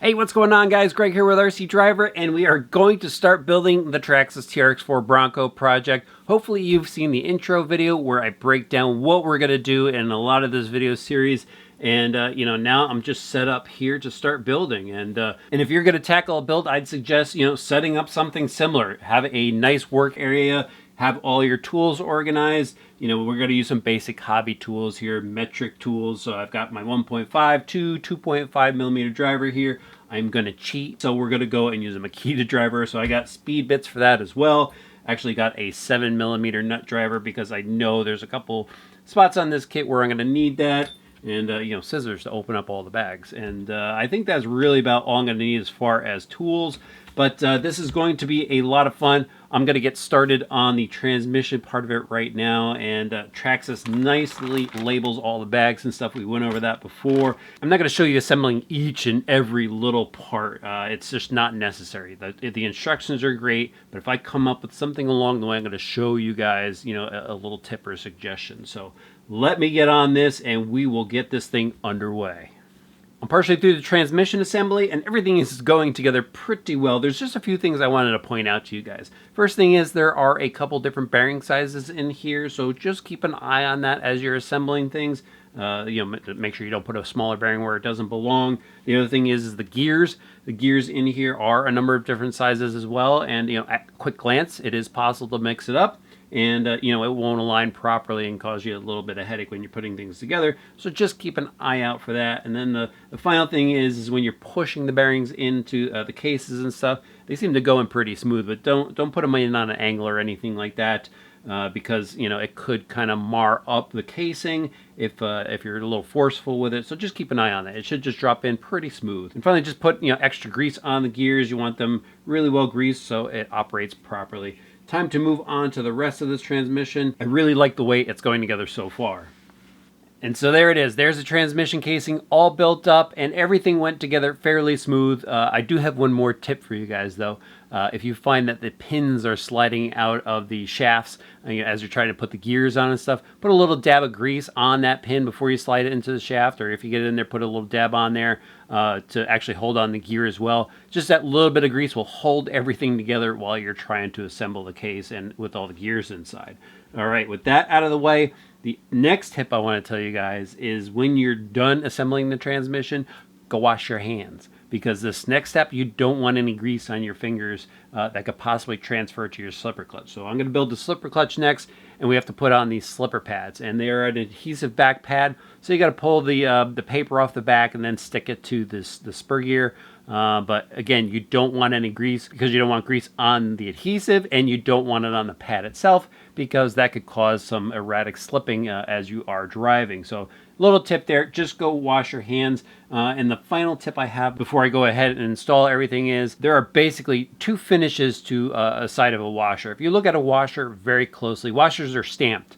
Hey, what's going on, guys? Greg here with RC Driver, and we are going to start building the Traxxas TRX-4 Bronco project. Hopefully you've seen the intro video where I break down what we're going to do in a lot of this video series. And, now I'm just set up here to start building. And if you're going to tackle a build, I'd suggest, setting up something similar. Have a nice work area, have all your tools organized. We're going to use some basic hobby tools here, metric tools. So I've got my 1.5 to 2.5 millimeter driver here. I'm going to cheat, so we're going to go and use a Makita driver. So I got speed bits for that as well. Actually got a 7 millimeter nut driver because I know there's a couple spots on this kit where I'm going to need that. And, scissors to open up all the bags. And I think that's really about all I'm going to need as far as tools. But this is going to be a lot of fun. I'm going to get started on the transmission part of it right now. And Traxxas nicely labels all the bags and stuff. We went over that before. I'm not going to show you assembling each and every little part. It's just not necessary. The instructions are great. But if I come up with something along the way, I'm going to show you guys, a little tip or suggestion. So let me get on this and we will get this thing underway. I'm partially through the transmission assembly and everything is going together pretty well. There's just a few things I wanted to point out to you guys. First thing is there are a couple different bearing sizes in here, so just keep an eye on that as you're assembling things. Make sure you don't put a smaller bearing where it doesn't belong. The other thing is the gears. The gears in here are a number of different sizes as well, and at quick glance it is possible to mix it up. And, it won't align properly and cause you a little bit of headache when you're putting things together. So just keep an eye out for that. And then the final thing is when you're pushing the bearings into the cases and stuff, they seem to go in pretty smooth, but don't put them in on an angle or anything like that. Because, it could kind of mar up the casing if you're a little forceful with it. So just keep an eye on that. It should just drop in pretty smooth. And finally, just put, extra grease on the gears. You want them really well greased so it operates properly. Time to move on to the rest of this transmission. I really like the way it's going together so far. And so there it is. There's the transmission casing all built up and everything went together fairly smooth. I do have one more tip for you guys though. If you find that the pins are sliding out of the shafts as you're trying to put the gears on and stuff, put a little dab of grease on that pin before you slide it into the shaft, or if you get it in there, put a little dab on there to actually hold on the gear as well. Just that little bit of grease will hold everything together while you're trying to assemble the case and with all the gears inside. All right, with that out of the way, the next tip I want to tell you guys is when you're done assembling the transmission, go wash your hands. Because this next step, you don't want any grease on your fingers that could possibly transfer to your slipper clutch. So I'm going to build the slipper clutch next, and we have to put on these slipper pads. And they are an adhesive back pad, so you got to pull the paper off the back and then stick it to the spur gear. But again, you don't want any grease because you don't want grease on the adhesive, and you don't want it on the pad itself because that could cause some erratic slipping as you are driving. So little tip there, just go wash your hands. And the final tip I have before I go ahead and install everything is there are basically two finishes to a side of a washer. If you look at a washer very closely, washers are stamped.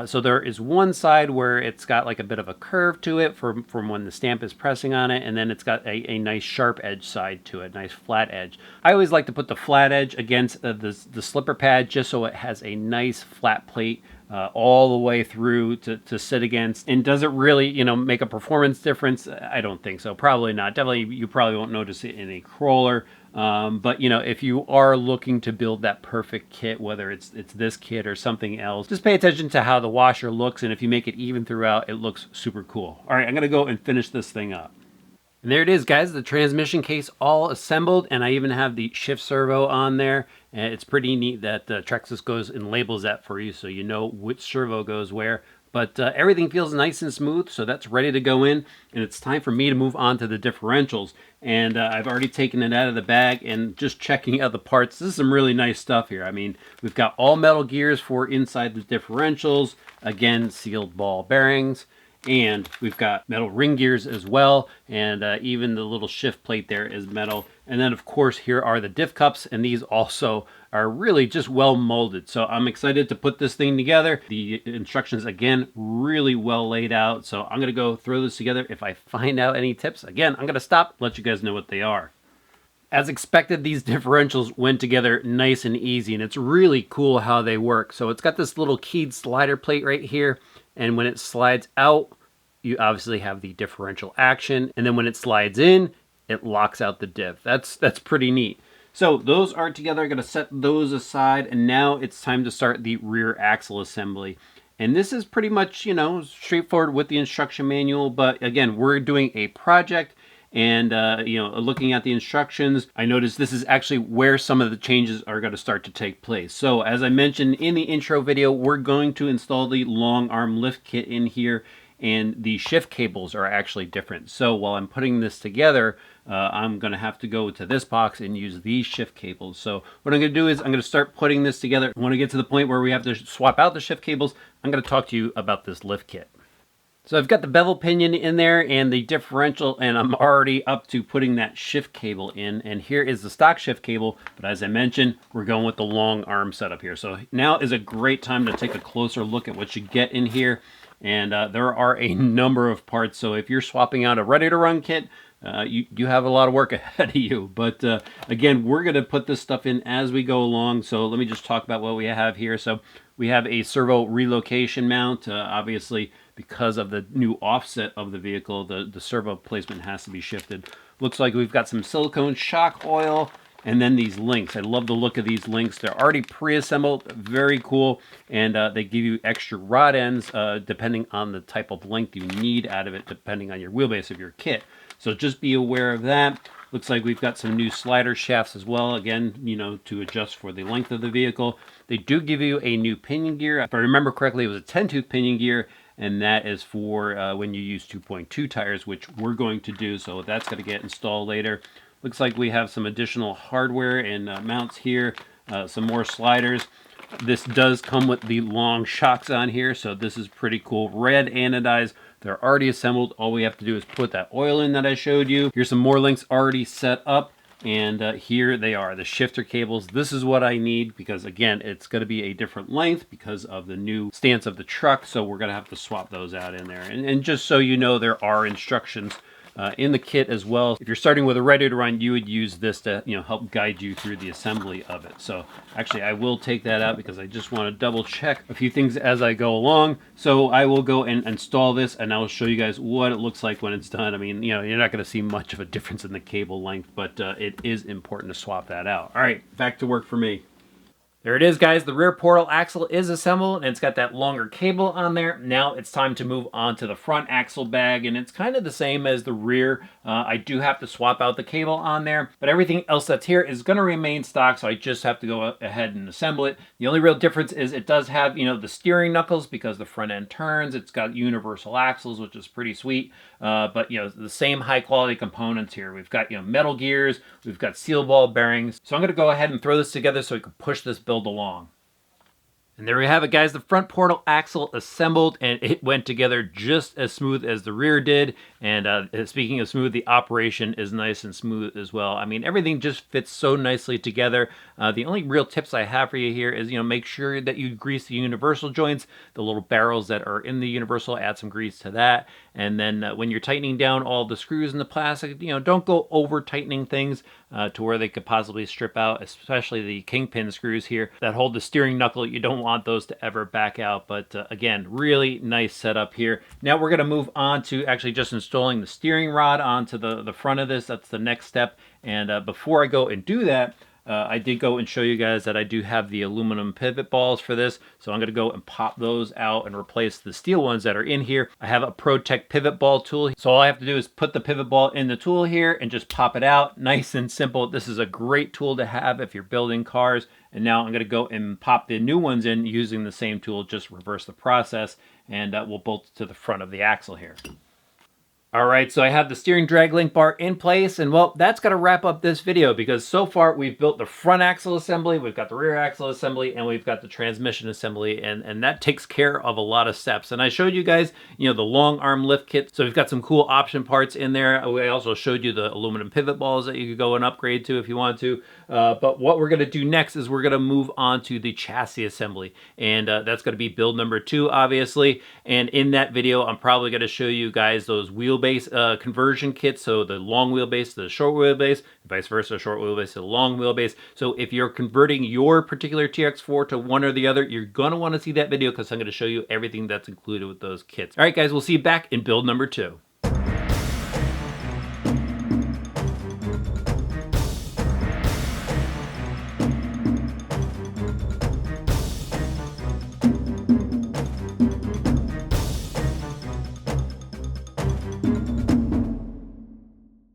So there is one side where it's got like a bit of a curve to it from when the stamp is pressing on it, and then it's got a nice sharp edge side to it, nice flat edge. I always like to put the flat edge against the slipper pad just so it has a nice flat plate all the way through to sit against. And does it really, make a performance difference? I don't think so. Probably not. Definitely, you probably won't notice it in a crawler. But if you are looking to build that perfect kit, whether it's this kit or something else, just pay attention to how the washer looks, and if you make it even throughout, it looks super cool. All right, I'm gonna go and finish this thing up. And there it is, guys, the transmission case all assembled, and I even have the shift servo on there. And it's pretty neat that Traxxas goes and labels that for you so you know which servo goes where. But everything feels nice and smooth, so that's ready to go in. And it's time for me to move on to the differentials. And I've already taken it out of the bag and just checking out the parts. This is some really nice stuff here. I mean, we've got all metal gears for inside the differentials. Again, sealed ball bearings. And we've got metal ring gears as well, and even the little shift plate there is metal. And then of course here are the diff cups, and these also are really just well molded. So I'm excited to put this thing together. The instructions, again, really well laid out. So I'm gonna go throw this together. If I find out any tips, again, I'm gonna stop, let you guys know what they are. As expected, these differentials went together nice and easy, and it's really cool how they work. So it's got this little keyed slider plate right here, and when it slides out, you obviously have the differential action, and then when it slides in, it locks out the diff. That's pretty neat. So those are together. I'm going to set those aside, and now it's time to start the rear axle assembly. And this is pretty much, you know, straightforward with the instruction manual, but again, we're doing a project. And, you know, looking at the instructions, I noticed this is actually where some of the changes are going to start to take place. So as I mentioned in the intro video, we're going to install the long arm lift kit in here, and the shift cables are actually different. So while I'm putting this together, I'm going to have to go to this box and use these shift cables. So what I'm going to do is I'm going to start putting this together. When I get to the point where we have to swap out the shift cables, I'm going to talk to you about this lift kit. So I've got the bevel pinion in there and the differential, and I'm already up to putting that shift cable in. And here is the stock shift cable, but as I mentioned, we're going with the long arm setup here. So now is a great time to take a closer look at what you get in here. And there are a number of parts. So if you're swapping out a ready-to-run kit, you have a lot of work ahead of you. But again, we're going to put this stuff in as we go along. So let me just talk about what we have here. So we have a servo relocation mount. Obviously, because of the new offset of the vehicle, the servo placement has to be shifted. Looks like we've got some silicone shock oil, and then these links. I love the look of these links. They're already pre-assembled, very cool, and they give you extra rod ends depending on the type of length you need out of it, depending on your wheelbase of your kit. So just be aware of that. Looks like we've got some new slider shafts as well, again, you know, to adjust for the length of the vehicle. They do give you a new pinion gear. If I remember correctly, it was a 10-tooth pinion gear, and that is for when you use 2.2 tires, which we're going to do, so that's going to get installed later. Looks like we have some additional hardware and mounts here, some more sliders. This does come with the long shocks on here, so this is pretty cool. Red anodized. They're already assembled. All we have to do is put that oil in that I showed you. Here's some more links already set up. And here they are, the shifter cables. This is what I need because, again, it's going to be a different length because of the new stance of the truck. So we're going to have to swap those out in there. And just so you know, there are instructions in the kit as well. If you're starting with a ready-to-run, you would use this to, you know, help guide you through the assembly of it. So actually, I will take that out because I just want to double check a few things as I go along. So I will go and install this, and I will show you guys what it looks like when it's done. I mean, you know, you're not going to see much of a difference in the cable length, but it is important to swap that out. All right, back to work for me. There it is, guys. The rear portal axle is assembled, and it's got that longer cable on there. Now it's time to move on to the front axle bag, and it's kind of the same as the rear. I do have to swap out the cable on there, but everything else that's here is going to remain stock, so I just have to go ahead and assemble it. The only real difference is it does have, you know, the steering knuckles because the front end turns. It's got universal axles, which is pretty sweet, but, you know, the same high-quality components here. We've got, you know, metal gears. We've got seal ball bearings. So I'm going to go ahead and throw this together so we can push this build along. And there we have it, guys. The front portal axle assembled, and it went together just as smooth as the rear did. And speaking of smooth, the operation is nice and smooth as well. I mean, everything just fits so nicely together. The only real tips I have for you here is, you know, make sure that you grease the universal joints, the little barrels that are in the universal, add some grease to that. And then when you're tightening down all the screws in the plastic, you know, don't go over tightening things to where they could possibly strip out, especially the kingpin screws here that hold the steering knuckle. You don't want those to ever back out. But again, really nice setup here. Now we're going to move on to actually just installing the steering rod onto the front of this. That's the next step. And before I go and do that, I did go and show you guys that I do have the aluminum pivot balls for this. So I'm going to go and pop those out and replace the steel ones that are in here. I have a ProTech pivot ball tool. So all I have to do is put the pivot ball in the tool here and just pop it out. Nice and simple. This is a great tool to have if you're building cars. And now I'm going to go and pop the new ones in using the same tool, just reverse the process, and we'll bolt it to the front of the axle here. All right, so I have the steering drag link bar in place, and well, that's going to wrap up this video because so far we've built the front axle assembly, we've got the rear axle assembly, and we've got the transmission assembly, and that takes care of a lot of steps. And I showed you guys, you know, the long arm lift kit, so we've got some cool option parts in there. I also showed you the aluminum pivot balls that you could go and upgrade to if you want to. But what we're going to do next is we're going to move on to the chassis assembly, and that's going to be build number 2, obviously. And in that video, I'm probably going to show you guys those wheelbase conversion kits, so the long wheelbase to the short wheelbase, vice versa, short wheelbase to the long wheelbase. So if you're converting your particular TRX-4 to one or the other, you're going to want to see that video because I'm going to show you everything that's included with those kits. All right, guys, we'll see you back in build number 2.